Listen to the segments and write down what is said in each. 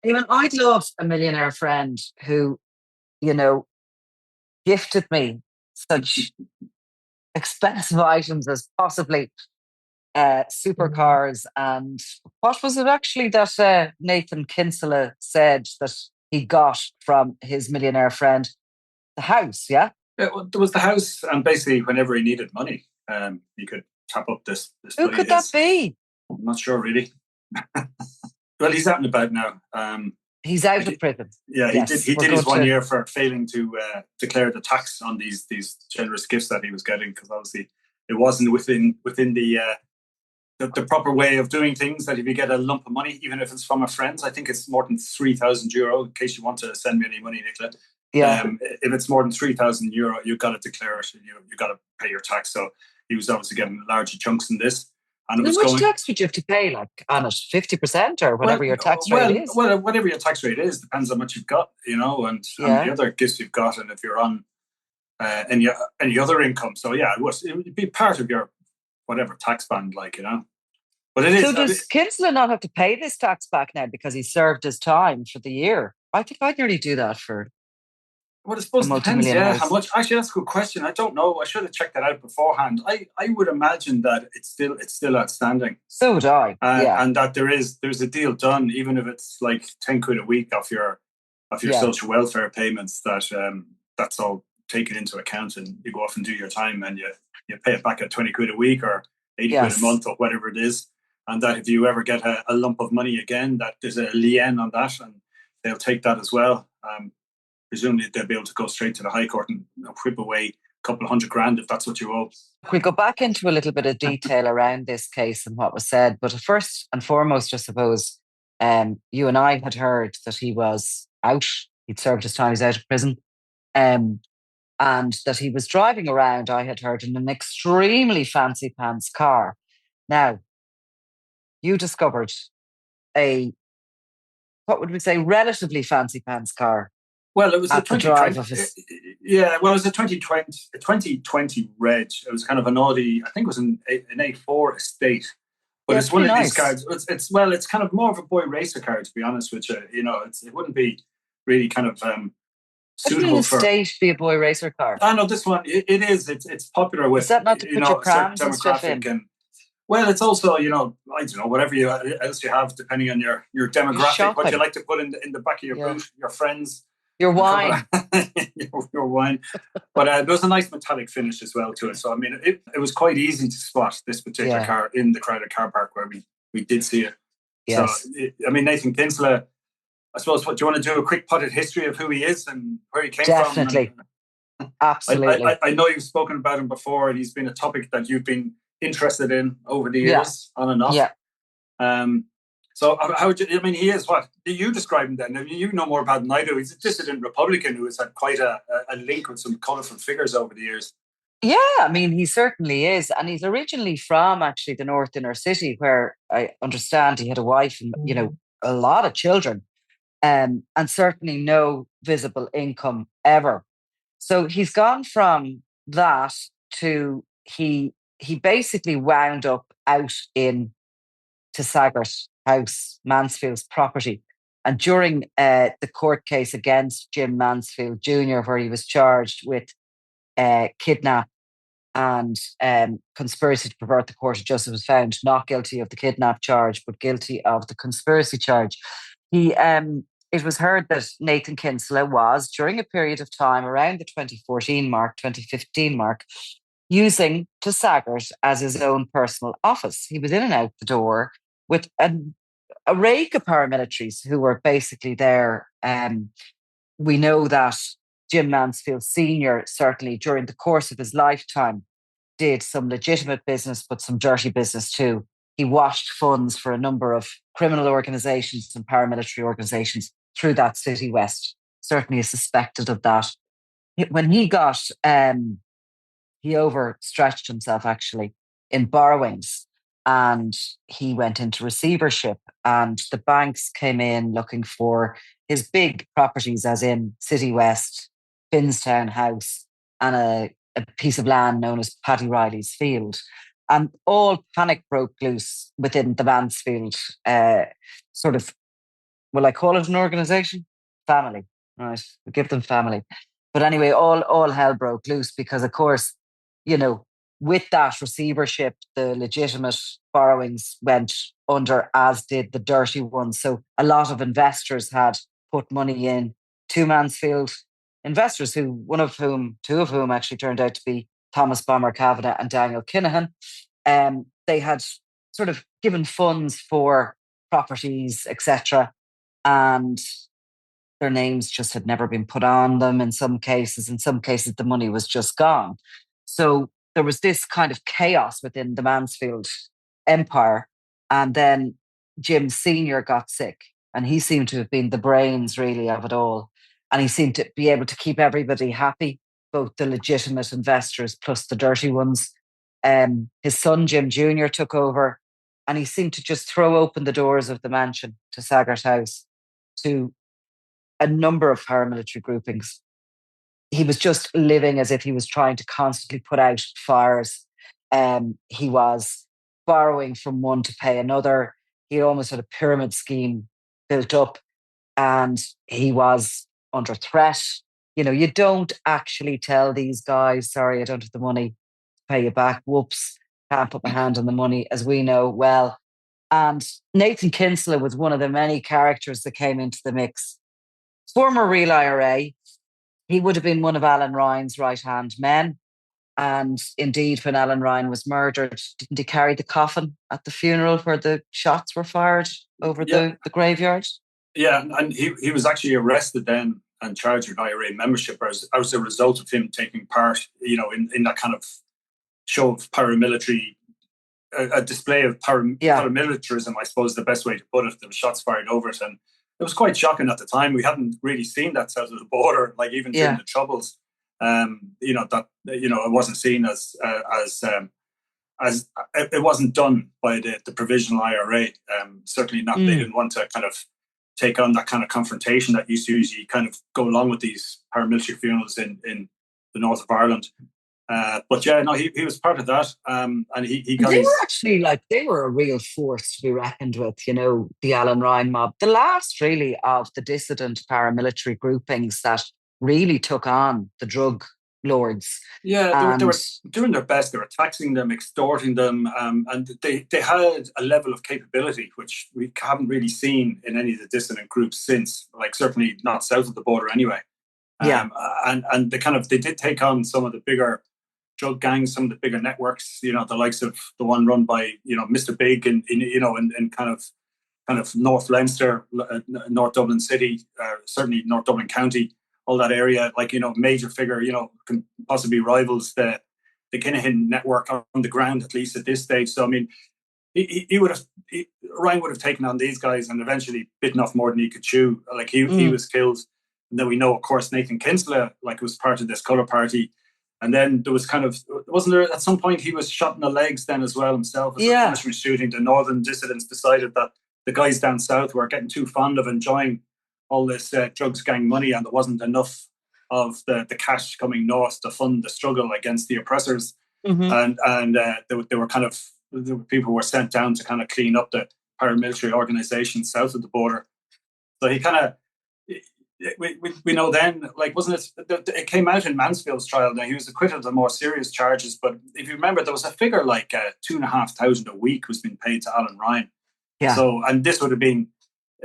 Even I'd love a millionaire friend who, you know, gifted me such expensive items as possibly supercars. And what was it actually that Nathan Kinsella said that he got from his millionaire friend? The house, yeah? Yeah, well, there was the house, and basically, whenever he needed money, he could tap up this Who buddy could of that his. be? I'm not sure really. Well, he's out and about now. He's out of he, prison. yeah, he did. Yes, He we're did his going one to. year for failing to declare the tax on these generous gifts that he was getting, because obviously it wasn't within the proper way of doing things. That if you get a lump of money, even if it's from a friend, I think it's more than €3,000. In case you want to send me any money, Nicola, Yeah. if it's more than €3,000, you've got to declare it. You've got to pay your tax. So he was obviously getting larger chunks in this, and it How was much going. tax would you have to pay, like on it? 50% or Well, whatever your tax rate well, is? well, whatever your tax rate is depends how much you've got, and the Yeah. other gifts you've got, and if you're on any other income. So yeah, it would be part of your whatever tax band, But it So is. does Kinsella not have to pay this tax back now because he served his time for the year? I think I'd nearly do that for Well, I a suppose it depends. Yeah, how multimillionaires. much? Actually, that's a good question. I don't know. I should have checked that out beforehand. I would imagine that it's still outstanding, So would I. Yeah. and that there's a deal done, even if it's like 10 quid a week off your Yeah. social welfare payments. That's all taken into account, and you go off and do your time, and you pay it back at 20 quid a week or 80 quid a Yes. month or whatever it is. And that if you ever get a lump of money again, that there's a lien on that, and they'll take that as well. Presumably they'll be able to go straight to the High Court and whip away a couple of $100,000 if that's what you owe. We'll go back into a little bit of detail around this case and what was said. But first and foremost, I suppose, you and I had heard that he was out. He'd served his time, he's out of prison. Um, and that he was driving around, I had heard, in an extremely fancy pants car. Now, you discovered what would we say, relatively fancy pants car Well, it was a at the drive 2020. of his. Yeah, well, it was a 2020 reg. It was kind of an Audi. I think it was an A4 estate. But Yeah, it's one pretty of these nice. cars. It's kind of more of a boy racer car, to be honest with you. It wouldn't be really kind of How can an suitable for. estate be a boy racer car? I know this one. It is. It's popular Is with that not to put your a certain prams and stuff demographic, in? and well, it's also I don't know, whatever else you have, depending on your You're demographic, what you shopping. like to put in the back of your Yeah. boot, your friends, Your a couple wine. of your wine. But there was a nice metallic finish as well to it. So I mean, it was quite easy to spot this particular Yeah. car in the crowded car park where we did see it. Yes. So I mean, Nathan Kinsella. I suppose, what do you want to do? A quick potted history of who he is and where he came Definitely. from? Absolutely. I know you've spoken about him before, and he's been a topic that you've been interested in over the Yeah. years, on and off. Yeah. So how would you? I mean, he is what? Do you describe him then? I mean, you know more about him than I do. He's a dissident Republican who has had quite a link with some colourful figures over the years. Yeah, I mean, he certainly is. And he's originally from actually the North Inner City, where I understand he had a wife and, a lot of children, and certainly no visible income ever. So he's gone from that to he basically wound up out in Saggart House, Mansfield's property. And during the court case against Jim Mansfield Jr., where he was charged with kidnap and conspiracy to pervert the court of justice, was found not guilty of the kidnap charge, but guilty of the conspiracy charge. It was heard that Nathan Kinsella was, during a period of time around the 2014 mark, 2015 mark, using Saggart as his own personal office. He was in and out the door with a rake of paramilitaries who were basically there. We know that Jim Mansfield Sr., certainly during the course of his lifetime, did some legitimate business, but some dirty business too. He washed funds for a number of criminal organizations and paramilitary organizations through that city west. Certainly is suspected of that. When he got, he overstretched himself actually in borrowings, and he went into receivership, and the banks came in looking for his big properties, as in City West, Finnstown House, and a piece of land known as Paddy Riley's Field. And all panic broke loose within the Mansfield sort of will I call it an organization? Family, right? We give them family. But anyway, all hell broke loose because, of course, you know, with that receivership, the legitimate borrowings went under, as did the dirty ones. So a lot of investors had put money in to Mansfield, investors two of whom actually turned out to be Thomas Bomber Kavanagh and Daniel Kinahan. They had sort of given funds for properties, etc. And their names just had never been put on them in some cases. In some cases, the money was just gone. So there was this kind of chaos within the Mansfield empire. And then Jim Sr. got sick, and he seemed to have been the brains really of it all. And he seemed to be able to keep everybody happy, both the legitimate investors plus the dirty ones. His son, Jim Jr., took over, and he seemed to just throw open the doors of the mansion to Saggart House to a number of paramilitary groupings. He was just living as if he was trying to constantly put out fires. He was borrowing from one to pay another. He almost had a pyramid scheme built up, and he was under threat. You know, you don't actually tell these guys, sorry, I don't have the money to pay you back. Whoops, can't put my hand on the money, as we know well. And Nathan Kinsella was one of the many characters that came into the mix. Former real IRA, he would have been one of Alan Ryan's right-hand men. And indeed, when Alan Ryan was murdered, didn't he carry the coffin at the funeral where the shots were fired over the graveyard? Yeah, and he was actually arrested then and charged with IRA membership as a result of him taking part, in that kind of show of paramilitary, a display of paramilitarism, I suppose the best way to put it. There were shots fired over it, and it was quite shocking at the time. We hadn't really seen that south of the border, like even during the Troubles. It wasn't seen as it wasn't done by the provisional IRA. Certainly not. They didn't want to kind of take on that kind of confrontation that used to usually kind of go along with these paramilitary funerals in the north of Ireland. But yeah, no, he was part of that. And he got. They were actually they were a real force to be reckoned with. The Alan Ryan mob, the last really of the dissident paramilitary groupings that really took on the drug lords. Yeah, they were doing their best. They were taxing them, extorting them, and they had a level of capability which we haven't really seen in any of the dissident groups since. Like certainly not south of the border, anyway. And they did take on some of the bigger drug gangs, some of the bigger networks. The likes of the one run by Mr. Big in kind of North Leinster, North Dublin City, certainly North Dublin County. All that area, major figure, can possibly rivals the Kinahan network on the ground, at least at this stage. So, I mean, Ryan would have taken on these guys and eventually bitten off more than he could chew. He was killed. And then we know, of course, Nathan Kinsella, was part of this colour party. And then there was wasn't there at some point he was shot in the legs then as well himself as a punishment shooting. The northern dissidents decided that the guys down south were getting too fond of enjoying all this drugs gang money, and there wasn't enough of the cash coming north to fund the struggle against the oppressors. And they were people were sent down to kind of clean up the paramilitary organizations south of the border. So he kind of, we know then, wasn't it? It came out in Mansfield's trial. Now he was acquitted of the more serious charges, but if you remember, there was a figure like $2,500 a week was being paid to Alan Ryan. Yeah. So, and this would have been.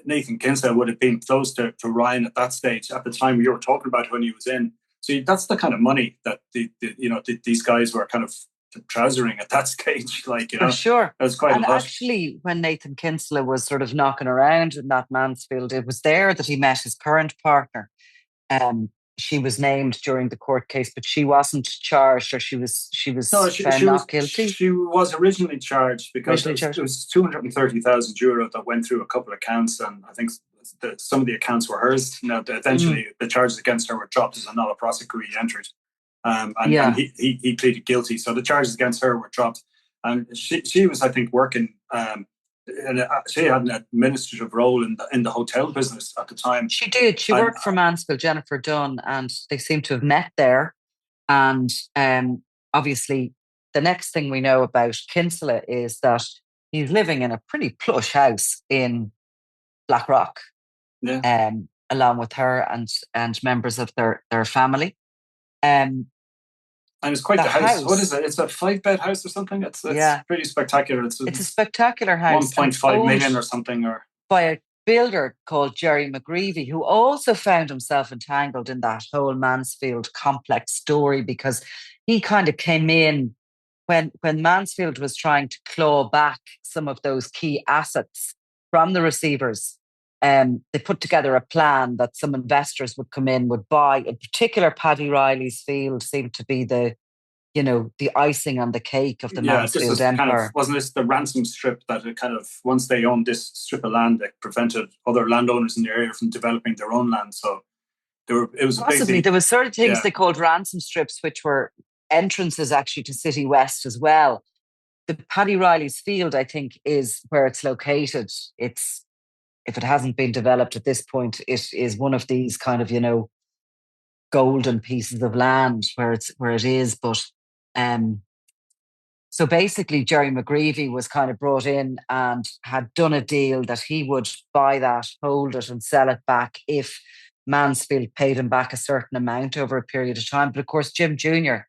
Nathan Kinsella would have been close to Ryan at that stage, at the time you were talking about when he was in. So that's the kind of money that these guys were kind of trousering at that stage. For sure. It was quite. And actually, when Nathan Kinsella was sort of knocking around in that Mansfield, it was there that he met his current partner. She was named during the court case, but she wasn't charged, or she was found not guilty. She was originally charged because it was €230,000 that went through a couple of accounts, and I think some of the accounts were hers. Now, eventually, the charges against her were dropped as a nolle prosequi entered, and he pleaded guilty. So the charges against her were dropped, and she was, I think, working. And she had an administrative role in the hotel business at the time. She did. She worked for Mansfield, Jennifer Dunn, and they seem to have met there. And obviously, the next thing we know about Kinsella is that he's living in a pretty plush house in Blackrock. Yeah. along with her and members of their family. And it's quite the house. What is house, it? It's a 5-bed house or something. It's yeah, pretty spectacular. it's a spectacular house, and it's 1.5 owned million or something. Or by a builder called Jerry McGreevy, who also found himself entangled in that whole Mansfield complex story, because he kind of came in when Mansfield was trying to claw back some of those key assets from the receivers. They put together a plan that some investors would come in, would buy. In particular, Paddy Riley's field seemed to be the icing on the cake of the this Mansfield was kind of, empire. wasn't this the ransom strip that it kind of, once they owned this strip of land, it prevented other landowners in the area from developing their own land. So it was Possibly. There was sort of things they called ransom strips, which were entrances actually to City West as well. The Paddy Riley's field, I think, is where it's located. It's, if it hasn't been developed at this point, it is one of these kind of, golden pieces of land where it is. But so basically, Jerry McGreevy was kind of brought in and had done a deal that he would buy that, hold it, and sell it back if Mansfield paid him back a certain amount over a period of time. But of course, Jim Jr.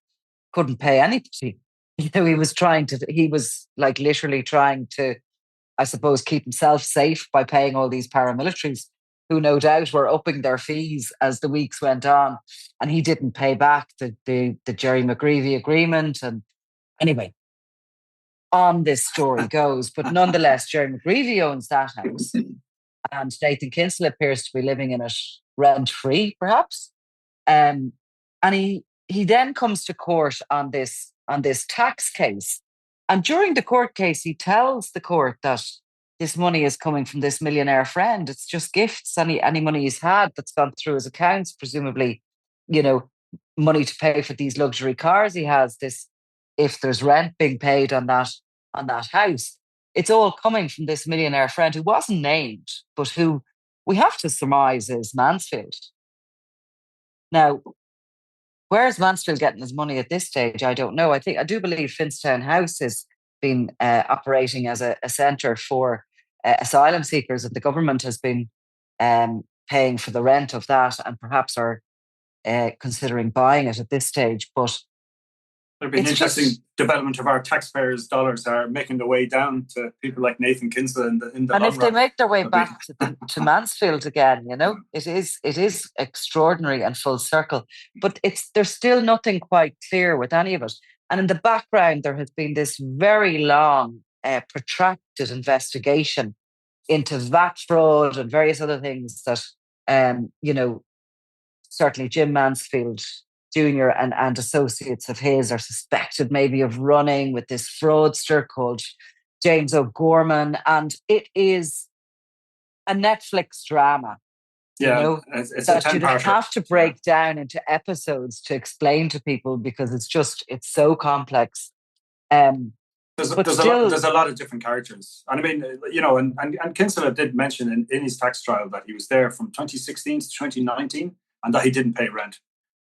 couldn't pay anybody. He was like literally trying to, I suppose, keep himself safe by paying all these paramilitaries who no doubt were upping their fees as the weeks went on. And he didn't pay back the Jerry McGreevy agreement. And anyway, on this story goes. But nonetheless, Jerry McGreevy owns that house. And Nathan Kinsella appears to be living in it rent-free, perhaps. And he then comes to court on this tax case. And during the court case, he tells the court that this money is coming from this millionaire friend. It's just gifts. Any money he's had that's gone through his accounts, presumably, money to pay for these luxury cars he has. This, if there's rent being paid on that house, it's all coming from this millionaire friend who wasn't named, but who we have to surmise is Mansfield. Now, where's Mansfield getting his money at this stage? I don't know. I do believe Finstown House has been operating as a centre for asylum seekers, and the government has been paying for the rent of that, and perhaps are considering buying it at this stage. But there'd be an interesting development of our taxpayers' dollars are making their way down to people like Nathan Kinsella in the and long if they run. make their way back to Mansfield again, it is extraordinary and full circle. But there's still nothing quite clear with any of it. And in the background, there has been this very long, protracted investigation into VAT fraud and various other things that, certainly Jim Mansfield Jr. and associates of his are suspected maybe of running with this fraudster called James O'Gorman. And it is a Netflix drama. It's that a you'd 10-parter. have to break down into episodes to explain to people, because it's so complex. There's a lot of different characters. And I mean, and Kinsella did mention in his tax trial that he was there from 2016 to 2019 and that he didn't pay rent.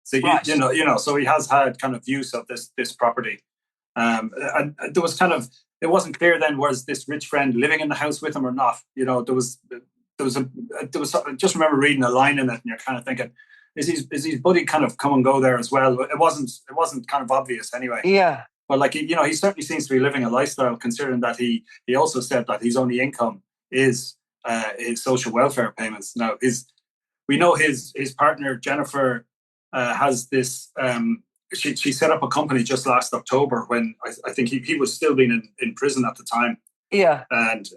So, right. So he has had kind of use of this property. And there was it wasn't clear then, was this rich friend living in the house with him or not? There was I just remember reading a line in it, and you're kind of thinking, is his buddy kind of come and go there as well? It wasn't kind of obvious anyway. Yeah. But he certainly seems to be living a lifestyle, considering that he also said that his only income is his social welfare payments. Now we know his partner Jennifer has this. She set up a company just last October when I think he was still being in prison at the time. Yeah. And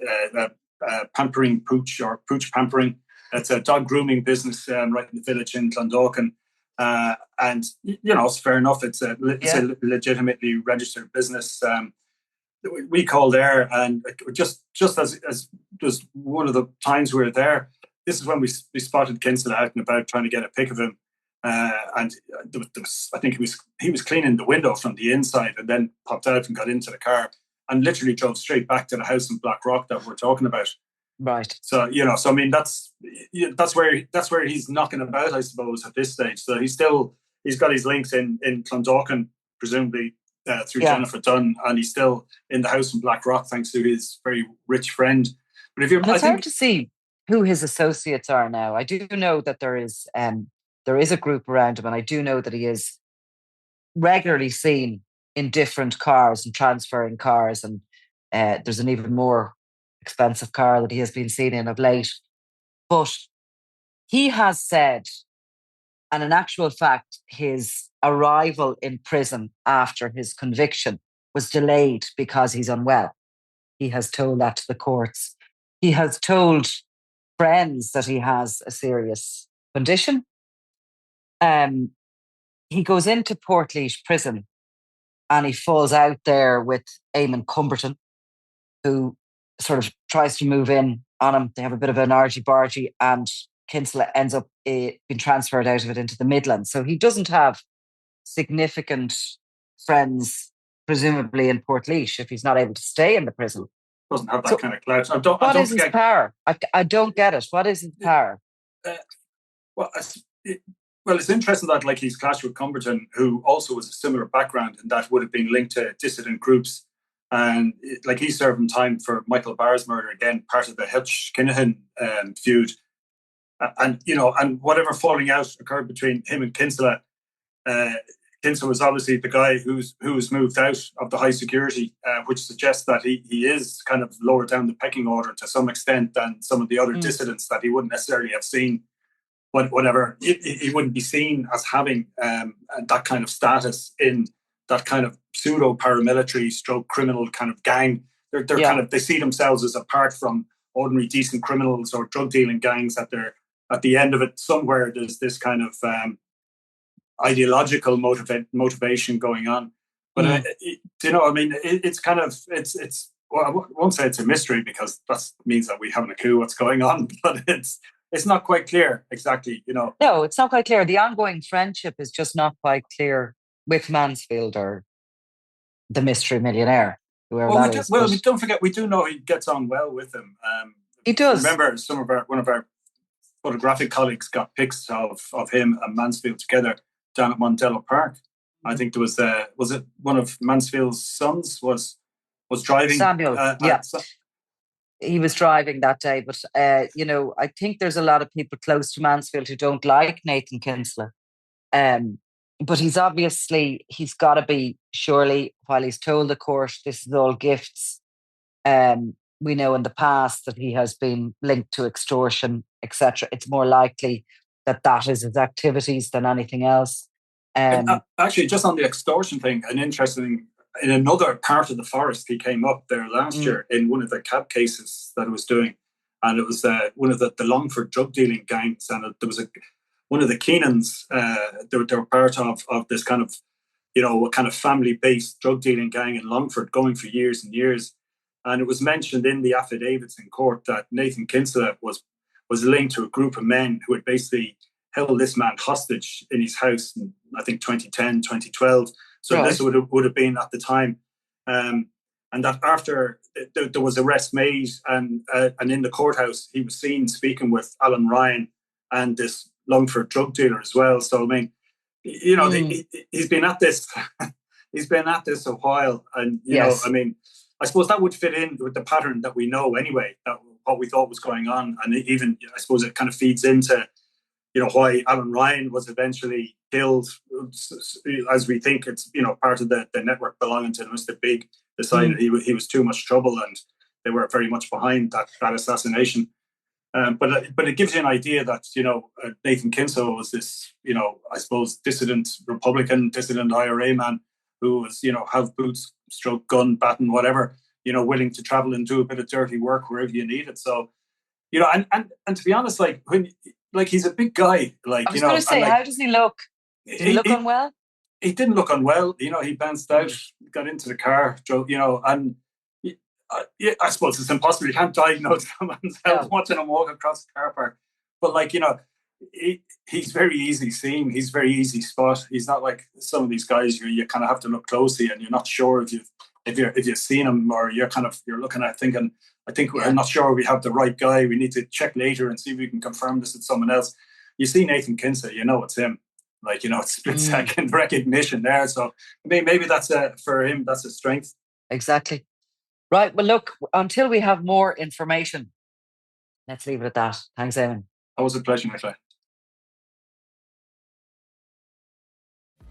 Pampering Pooch, or Pooch Pampering. It's a dog grooming business right in the village in Clondalkin. And it's fair enough. It's a legitimately registered business. We called there, and just as was one of the times we were there, this is when we spotted Kinsella out and about trying to get a pic of him. And there was, I think he was cleaning the window from the inside, and then popped out and got into the car and literally drove straight back to the house in Blackrock that we're talking about. Right. So I mean that's where he's knocking about, I suppose, at this stage. So he's got his links in Clondalkin, presumably through Jennifer Dunn, and he's still in the house in Blackrock thanks to his very rich friend. But it's hard to see who his associates are now. I do know that there is a group around him, and I do know that he is regularly seen in different cars and transferring cars, and there's an even more expensive car that he has been seen in of late. But he has said, and in actual fact, his arrival in prison after his conviction was delayed because he's unwell. He has told that to the courts. He has told friends that he has a serious condition. He goes into Portlaoise prison and he falls out there with Eamon Cumberton, who sort of tries to move in on him. They have a bit of an argy-bargy, and Kinsella ends up being transferred out of it into the Midlands. So he doesn't have significant friends, presumably in Portlaoise, if he's not able to stay in the prison. Doesn't have that kind of clout. What is his power? I don't get it. What is his power? Well, it's interesting that like he's clashed with Cumberton, who also was a similar background, and that would have been linked to dissident groups. And like he's serving time for Michael Barr's murder, again, part of the Hitch-Kinahan feud. And, and whatever falling out occurred between him and Kinsella, Kinsella was obviously the guy who was moved out of the high security, which suggests that he is kind of lower down the pecking order to some extent than some of the other dissidents that he wouldn't necessarily have seen. Whatever, he wouldn't be seen as having that kind of status in that kind of pseudo paramilitary stroke criminal kind of gang. They're kind of, they see themselves as apart from ordinary decent criminals or drug dealing gangs. At the end of it, somewhere there's this kind of ideological motivation going on. But it's kind of it's. Well, I won't say it's a mystery because that means that we haven't a clue what's going on. But it's not quite clear exactly, No, it's not quite clear. The ongoing friendship is just not quite clear with Mansfield or the mystery millionaire. Don't forget, we do know he gets on well with him. He does. Remember, one of our photographic colleagues got pics of him and Mansfield together down at Montello Park. I think there was it one of Mansfield's sons was driving? Samuel, he was driving that day. But, I think there's a lot of people close to Mansfield who don't like Nathan Kinsella. But he's got to be, surely, while he's told the court this is all gifts, we know in the past that he has been linked to extortion, etc. It's more likely that is his activities than anything else. Actually, just on the extortion thing, in another part of the forest, he came up there last year in one of the cab cases that he was doing. And it was one of the Longford drug dealing gangs. And there was one of the Keenans, they were part of this kind of family-based drug dealing gang in Longford going for years and years. And it was mentioned in the affidavits in court that Nathan Kinsella was linked to a group of men who had basically held this man hostage in his house in, I think, 2010, 2012. So right. This would have been at the time. And that after there was arrest made and in the courthouse, he was seen speaking with Alan Ryan and this Longford drug dealer as well. So, I mean, he's been at this, he's been at this a while. And, I suppose that would fit in with the pattern that we know anyway, that what we thought was going on. And even, I suppose it kind of feeds into, why Alan Ryan was eventually killed, as we think it's, part of the network belonging to Mr. Big decided he was too much trouble and they were very much behind that assassination. But it gives you an idea that, Nathan Kinsella was this, I suppose, dissident Republican, dissident IRA man who was, have boots, stroke, gun, baton, whatever, willing to travel and do a bit of dirty work wherever you need it. So, and to be honest, he's a big guy. I was going to say, how does he look? Did he look unwell? He didn't look unwell. He bounced out, got into the car, drove, and I suppose it's impossible. You can't diagnose someone's health watching him walk across the car park. But he's very easy seen. He's very easy spot. He's not like some of these guys you kind of have to look closely and you're not sure if you've seen him, or you're looking at thinking, I'm not sure we have the right guy. We need to check later and see if we can confirm this with someone else. You see Nathan Kinsella, it's him. It's split second recognition there. So I mean, maybe that's for him, that's a strength. Exactly. Right. Well, look, until we have more information, Let's leave it at that. Thanks, Eamon. Always a pleasure, Nicola.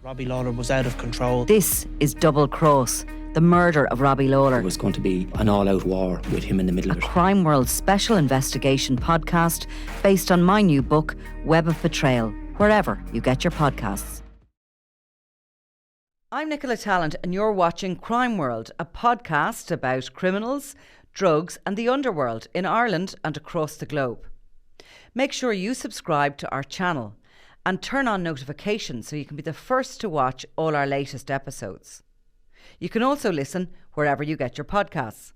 Robbie Lawler was out of control. This is Double Cross, the murder of Robbie Lawler. It was going to be an all-out war with him in the middle of it. Crime World special investigation podcast based on my new book, Web of Betrayal, wherever you get your podcasts. I'm Nicola Tallant and you're watching Crime World, a podcast about criminals, drugs and the underworld in Ireland and across the globe. Make sure you subscribe to our channel and turn on notifications so you can be the first to watch all our latest episodes. You can also listen wherever you get your podcasts.